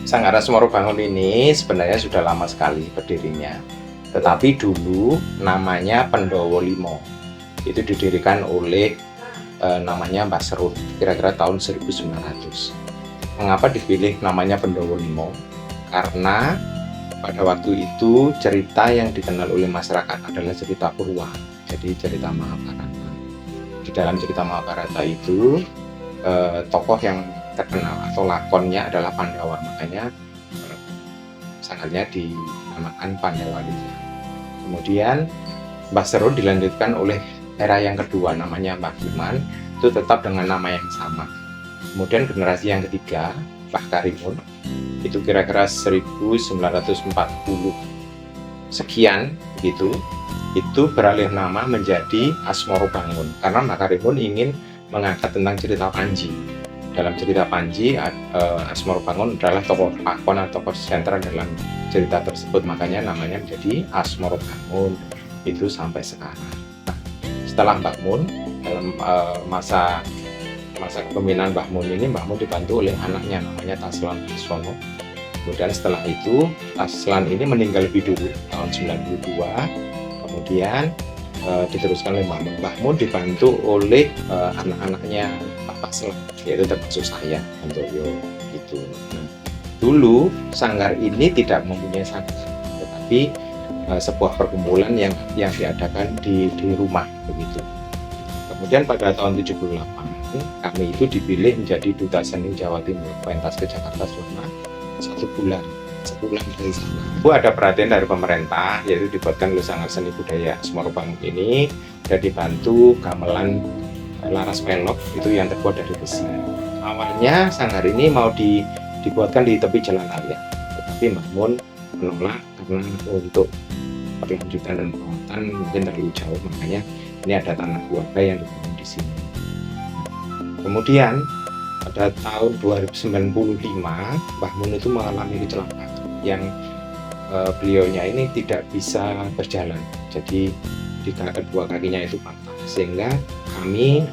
Sanggar Asmoro Bangun ini sebenarnya sudah lama sekali berdirinya. Tetapi dulu namanya Pendowo Limo. Itu didirikan oleh namanya Mbah Serun, kira-kira tahun 1900. Mengapa dipilih namanya Pendowo Limo? Karena pada waktu itu cerita yang dikenal oleh masyarakat adalah cerita Purwa, jadi cerita Mahabharata. Di dalam cerita Mahabharata itu tokoh yang terkenal atau lakonnya adalah Pandawa, makanya sanggarnya dinamakan Pandawa Lima. Kemudian Mbah Serun dilanjutkan oleh era yang kedua, namanya Mbah Kiman, itu tetap dengan nama yang sama. Kemudian generasi yang ketiga, Mbah Karimun, itu kira-kira 1940 sekian gitu, itu beralih nama menjadi Asmoro Bangun karena Mbah Karimun ingin mengangkat tentang cerita Panji. Dalam cerita Panji, Asmoro Bangun adalah tokoh lakon atau tokoh sentral dalam cerita tersebut, makanya namanya menjadi Asmoro Bangun itu sampai sekarang. Nah, setelah Mbah Mun, dalam masa kepemimpinan Mbah Mun ini, Mbah Mun dibantu oleh anaknya namanya Taslan Sono. Kemudian setelah itu Taslan ini meninggal lebih dulu tahun 92. Kemudian diteruskan oleh Mbah Mun dibantu oleh anak-anaknya Pak Taslan, yaitu termasuk saya, Antoyo gitu. Nah, dulu sanggar ini tidak mempunyai sanggar, tetapi sebuah perkumpulan yang diadakan di rumah begitu. Kemudian pada tahun 78 kami itu dipilih menjadi Duta Seni Jawa Timur, pentas ke Jakarta selama 1 bulan. Sebulan dari sana itu ada perhatian dari pemerintah, yaitu dibuatkan oleh Sanggar Seni Budaya Asmoro Bangun ini dan dibantu gamelan laras pelok itu yang terbuat dari besi. Awalnya sanggar ini mau dibuatkan di tepi jalan raya, tetapi Mbah Mun menolak karena untuk perlanjutan dan perawatan mungkin terlalu jauh, makanya ini ada tanah keluarga yang dibangun di sini. Kemudian pada tahun 2095 Mbah Mun itu mengalami kecelakaan yang beliaunya ini tidak bisa berjalan, jadi di kedua kakinya itu patah, sehingga kami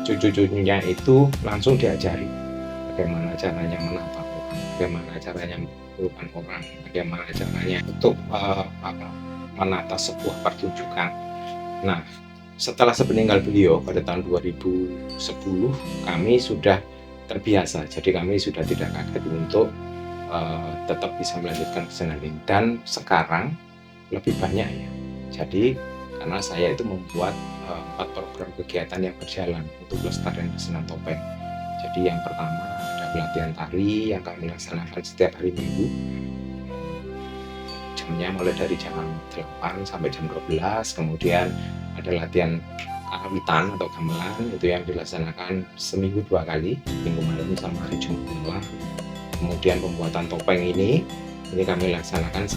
cucu-cucunya itu langsung diajari bagaimana caranya menata orang, bagaimana caranya mengumpulkan orang, bagaimana caranya untuk menata sebuah pertunjukan. Nah, setelah sepeninggal beliau pada tahun 2010 kami sudah terbiasa, jadi kami sudah tidak kaget untuk tetap bisa melanjutkan kesenian ini, dan sekarang lebih banyak ya. Jadi karena saya itu membuat 4 program kegiatan yang berjalan untuk pelestarian kesenian topeng. Jadi yang pertama ada pelatihan tari yang kami laksanakan setiap hari Minggu, jamnya mulai dari jam 8 sampai jam 12. Kemudian ada latihan karawitan atau gamelan, itu yang dilaksanakan seminggu 2 kali, Minggu malam sama hari Jumat malam. Kemudian pembuatan topeng ini kami laksanakan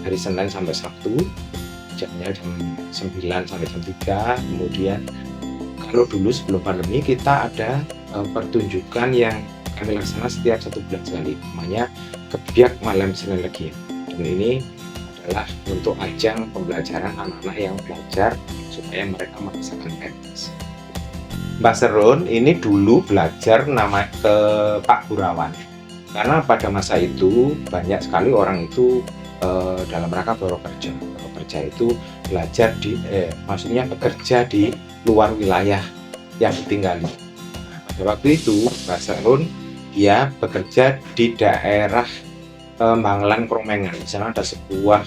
hari Senin sampai Sabtu, jamnya jam 9 sampai jam 3. Kemudian kalau dulu sebelum pandemi kita ada pertunjukan yang kami laksanakan setiap 1 bulan sekali, namanya Gebiak Malam Senin Legi. Dan ini adalah untuk ajang pembelajaran anak-anak yang belajar supaya mereka merasakan pentas. Mbah Serun ini dulu belajar nama ke Pak Burawan, karena pada masa itu banyak sekali orang itu dalam rangka bekerja itu belajar maksudnya bekerja di luar wilayah yang ditinggali. Nah, pada waktu itu Mbah Serun dia bekerja di daerah Mangelan Kromengan. Di sana ada sebuah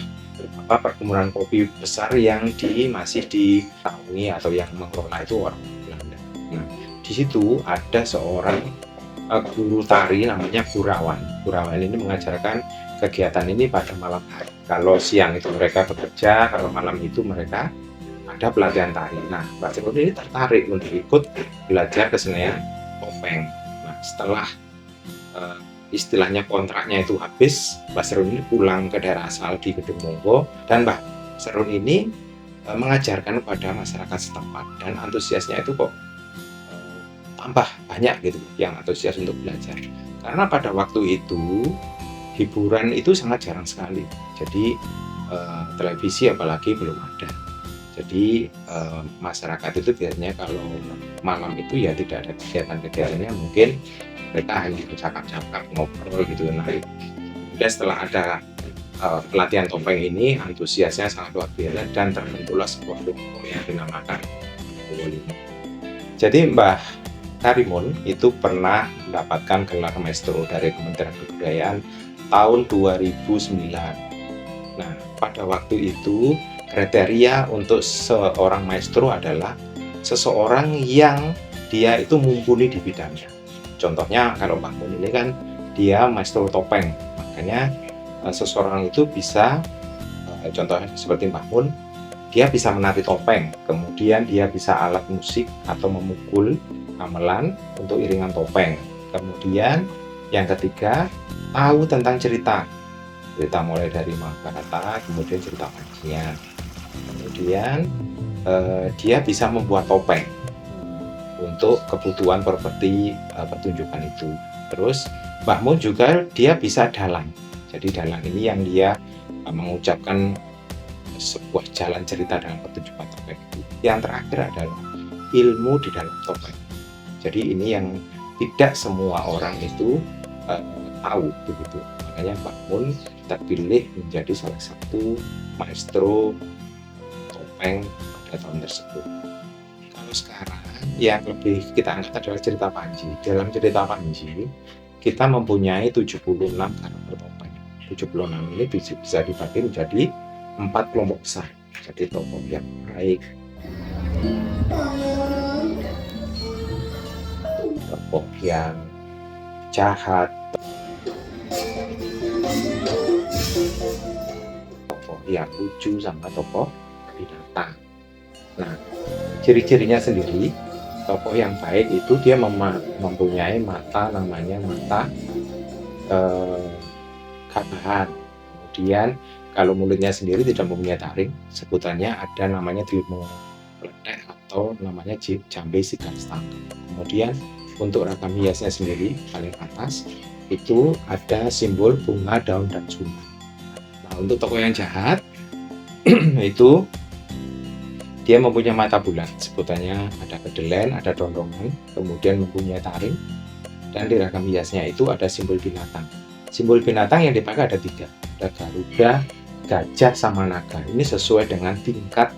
perkebunan kopi besar yang masih ditaungi atau yang mengelola itu orang Belanda. Nah, di situ ada seorang guru tari namanya Burawan. Burawan ini mengajarkan kegiatan ini pada malam hari. Kalau siang itu mereka bekerja, kalau malam itu mereka ada pelatihan tari. Nah, Mbah Serun ini tertarik untuk ikut belajar kesenian topeng. Nah, setelah istilahnya kontraknya itu habis, Mbah Serun ini pulang ke daerah asal di Gedung Monggo, dan Mbah Serun ini mengajarkan kepada masyarakat setempat, dan antusiasnya itu kok tambah banyak gitu yang antusias untuk belajar. Karena pada waktu itu hiburan itu sangat jarang sekali, jadi televisi apalagi belum ada. Jadi masyarakat itu biasanya kalau malam itu ya tidak ada kegiatan-kegiatannya, mungkin Mereka hanya bercakap-cakap, ngobrol gitu. Nah, kemudian setelah ada pelatihan topeng ini, antusiasnya sangat luar biasa dan terbentuklah sebuah kelompok yang dinamakan Probolinggo. Jadi Mbah Karimun itu pernah mendapatkan gelar maestro dari Kementerian Kebudayaan tahun 2009. Nah, pada waktu itu kriteria untuk seorang maestro adalah seseorang yang dia itu mumpuni di bidangnya. Contohnya kalau Mbah Mun ini kan dia maestro topeng, makanya seseorang itu bisa contohnya seperti Mbah Mun, dia bisa menari topeng, kemudian dia bisa alat musik atau memukul gamelan untuk iringan topeng. Kemudian yang ketiga, tahu tentang cerita mulai dari Mahabharata, kemudian cerita Panjinya. Kemudian dia bisa membuat topeng untuk kebutuhan seperti pertunjukan itu. Terus Mbah Mun juga dia bisa dalang. Jadi dalang ini yang dia mengucapkan sebuah jalan cerita dalam pertunjukan topeng itu. Yang terakhir adalah ilmu di dalam topeng. Jadi ini yang tidak semua orang itu tahu begitu. Makanya Mbah Mun terpilih menjadi salah satu maestro topeng pada tahun tersebut. Kalau sekarang yang lebih kita angkat adalah cerita Panji. Dalam cerita Panji kita mempunyai 76 karakter topeng. 76 ini bisa dibagi menjadi 4 kelompok besar. Jadi tokoh yang baik, tokoh yang jahat, tokoh yang lucu, sama tokoh binatang. Nah, ciri-cirinya sendiri, tokoh yang baik itu dia mempunyai mata, namanya mata gabahan. Kemudian kalau mulutnya sendiri tidak mempunyai taring, sebutannya ada namanya tilmo ledek atau namanya jambe sigarstang. Kemudian untuk ragam hiasnya sendiri paling atas itu ada simbol bunga, daun, dan sumber. Nah, untuk tokoh yang jahat itu dia mempunyai mata bulat, sebutannya ada kedelen, ada dondongan, kemudian mempunyai taring, dan di ragam hiasnya itu ada simbol binatang. Simbol binatang yang dipakai ada 3, ada garuda, gajah, sama naga. Ini sesuai dengan tingkat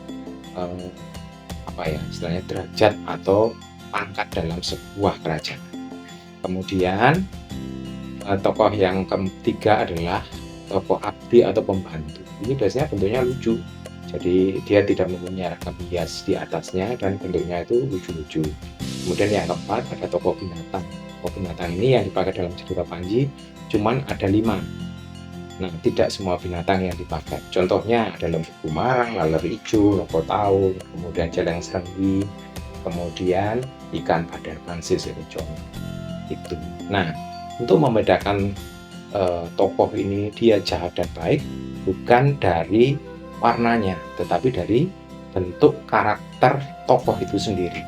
istilahnya derajat atau pangkat dalam sebuah kerajaan. Kemudian tokoh yang ketiga adalah tokoh abdi atau pembantu. Ini biasanya bentuknya lucu, jadi dia tidak mempunyai ragam hias di atasnya dan bentuknya itu lucu-lucu. Kemudian yang keempat ada tokoh binatang. Tokoh binatang ini yang dipakai dalam cerita Panji cuman ada 5. Nah, tidak semua binatang yang dipakai. Contohnya ada lembu kumarang, laler ijo, loko taung, kemudian celeng serenggi, kemudian ikan badarkan sisir ijo. Itu. Nah, untuk membedakan tokoh ini dia jahat dan baik bukan dari warnanya, tetapi dari bentuk karakter tokoh itu sendiri.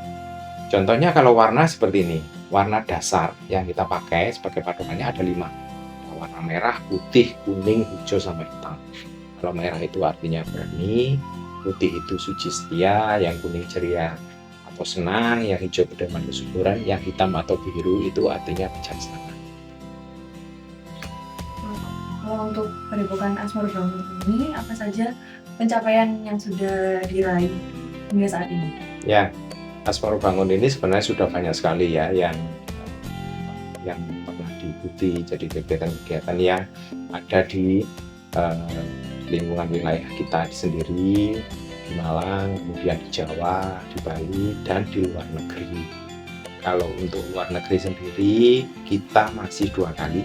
Contohnya kalau warna seperti ini, warna dasar yang kita pakai sebagai patokannya ada 5. Warna merah, putih, kuning, hijau, sama hitam. Kalau merah itu artinya berani, putih itu suci setia, yang kuning ceria atau senang, yang hijau pedoman kesuburan, yang hitam atau biru itu artinya bijaksana. Kalau untuk Padepokan Asmorobangun ini apa saja pencapaian yang sudah diraih hingga saat ini? Ya, Asmorobangun ini sebenarnya sudah banyak sekali ya yang pernah diikuti. Jadi kegiatan-kegiatan yang ada di lingkungan wilayah kita sendiri, di Malang, kemudian di Jawa, di Bali, dan di luar negeri. Kalau untuk luar negeri sendiri kita masih 2 kali.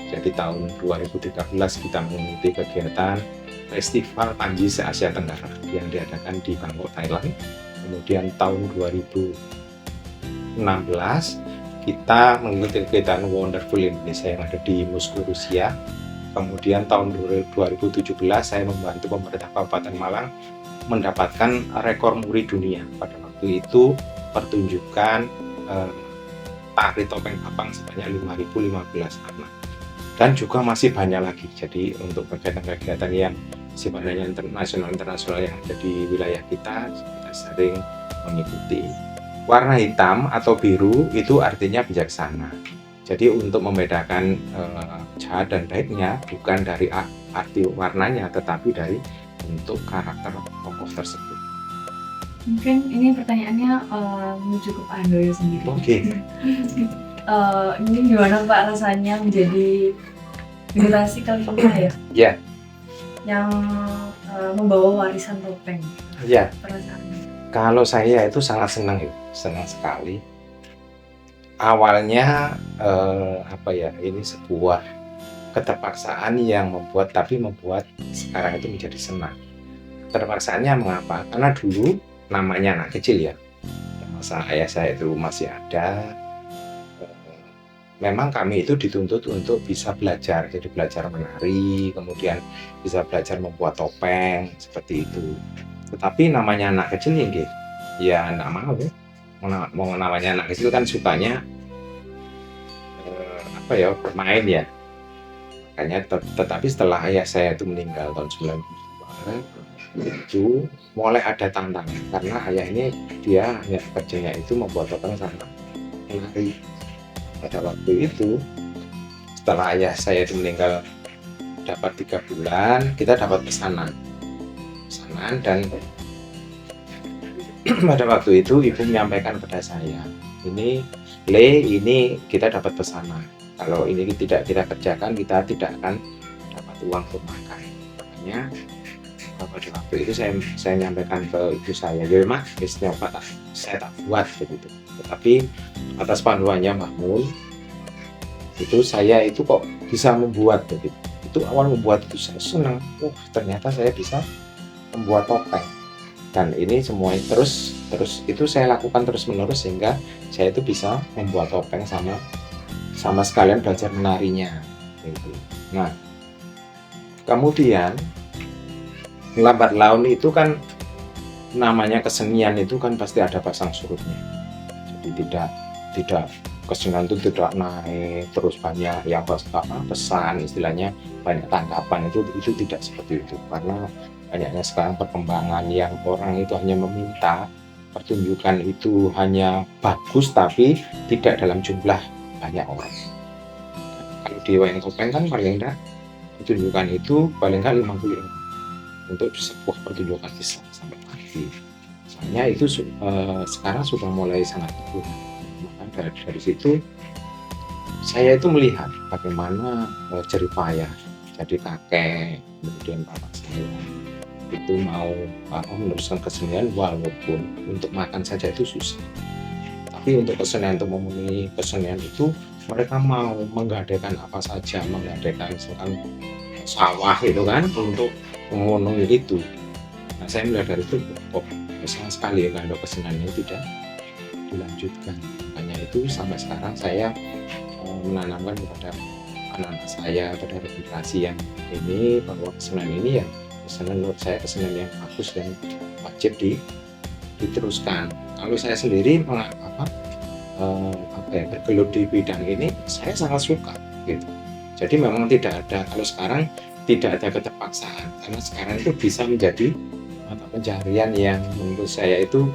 Jadi tahun 2013 kita mengikuti kegiatan Festival Panji se-Asia Tenggara yang diadakan di Bangkok, Thailand. Kemudian tahun 2016 kita mengikuti kegiatan Wonderful Indonesia yang ada di Moskow, Rusia. Kemudian tahun 2017 saya membantu pemerintah Kabupaten Malang mendapatkan rekor muri dunia. Pada waktu itu pertunjukan tari topeng Kapang sebanyak 5.015 anak. Dan juga masih banyak lagi. Jadi untuk kegiatan-kegiatan yang sifatnya internasional yang ada di wilayah kita sering mengikuti. Warna hitam atau biru itu artinya bijaksana. Jadi untuk membedakan jahat dan baiknya bukan dari arti warnanya, tetapi dari bentuk karakter tokoh tersebut. Mungkin ini pertanyaannya menuju ke Pak Handoyo sendiri. Oke. Ini gimana Pak rasanya menjadi generasi kelima ya? Ya. Yang membawa warisan topeng. Ya. Perasaannya. Kalau saya itu sangat senang sekali. Awalnya ini sebuah keterpaksaan yang membuat sekarang itu menjadi senang. Keterpaksaannya mengapa? Karena dulu namanya anak kecil ya, masa ayah saya itu masih ada. Memang kami itu dituntut untuk bisa belajar, jadi belajar menari, kemudian bisa belajar membuat topeng seperti itu. Tetapi namanya anak kecil ya nggak mau namanya anak kecil kan sukanya bermain ya. Makanya tetapi setelah ayah saya itu meninggal tahun 92 itu mulai ada tantangan, karena ayah ini dia hanya kerjanya itu membuat topeng sama menari. Pada waktu itu setelah ayah saya itu meninggal dapat 3 bulan, kita dapat pesanan dan pada waktu itu ibu menyampaikan kepada saya, ini kita dapat pesanan, kalau ini tidak kita kerjakan kita tidak akan dapat uang untuk makan. Makanya pada waktu itu saya menyampaikan ke ibu saya, ya mak, saya tak buat begitu. Tetapi atas panduannya Mbah Mun, itu saya itu kok bisa membuat begitu. Itu awal membuat itu saya senang, ternyata saya bisa membuat topeng. Dan ini semua terus itu saya lakukan terus menerus sehingga saya itu bisa membuat topeng sama sekalian belajar menarinya gitu. Nah, kemudian lambat laun itu kan namanya kesenian itu kan pasti ada pasang surutnya. Jadi tidak kesenian itu tidak naik terus banyak yang pesan, istilahnya banyak tanggapan, itu tidak seperti itu, karena banyaknya sekarang perkembangan yang orang itu hanya meminta pertunjukan itu hanya bagus tapi tidak dalam jumlah banyak orang. Kalau di wayang topeng kan paling enggak pertunjukan itu paling enggak 50 orang untuk sebuah pertunjukan bisa sampai mati. Soalnya itu sekarang sudah mulai sangat berkurang. Maka dari situ saya itu melihat bagaimana jeripayah jadi kakek, kemudian bapak saya itu mau meneruskan kesenian, walaupun untuk makan saja itu susah, tapi untuk kesenian, untuk memenuhi kesenian itu mereka mau menggadaikan apa saja, menggadaikan misalkan sawah itu kan untuk memenuhi itu. Nah, saya melihat dari itu kok besar sekali ya kalau keseniannya tidak dilanjutkan. Makanya itu sampai sekarang saya menanamkan kepada anak-anak saya, pada generasi yang ini, bahwa kesenian ini ya kesenian menurut saya kesenian yang bagus dan wajib diteruskan. Kalau saya sendiri bergelut di bidang ini, saya sangat suka gitu. Jadi memang tidak ada, kalau sekarang tidak ada keterpaksaan, karena sekarang itu bisa menjadi mata pencaharian yang menurut saya itu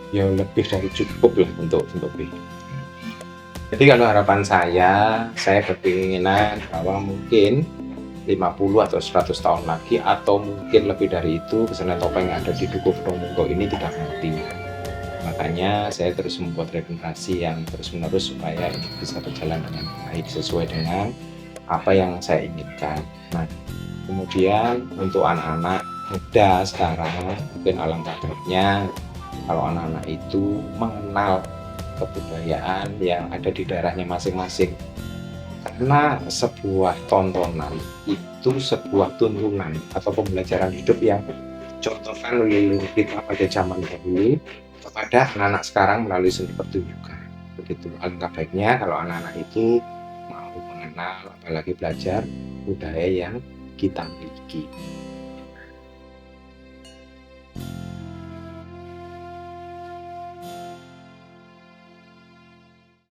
ya lebih dari cukup lah untuk hidup. Jadi kalau harapan saya berkeinginan bahwa mungkin 50 atau 100 tahun lagi atau mungkin lebih dari itu kesenian topeng yang ada di Dukuh Fromungo ini tidak mati. Makanya saya terus membuat regenerasi yang terus menerus supaya ini bisa berjalan dengan baik sesuai dengan apa yang saya inginkan. Nah, kemudian untuk anak-anak muda sekarang mungkin alangkah baiknya kalau anak-anak itu mengenal kebudayaan yang ada di daerahnya masing-masing, karena sebuah tontonan itu sebuah tuntunan atau pembelajaran hidup yang contohkan oleh kita pada zaman dahulu kepada anak-anak sekarang melalui seni pertunjukan. Begitu, alangkah baiknya kalau anak-anak itu mau mengenal apalagi belajar budaya yang kita miliki.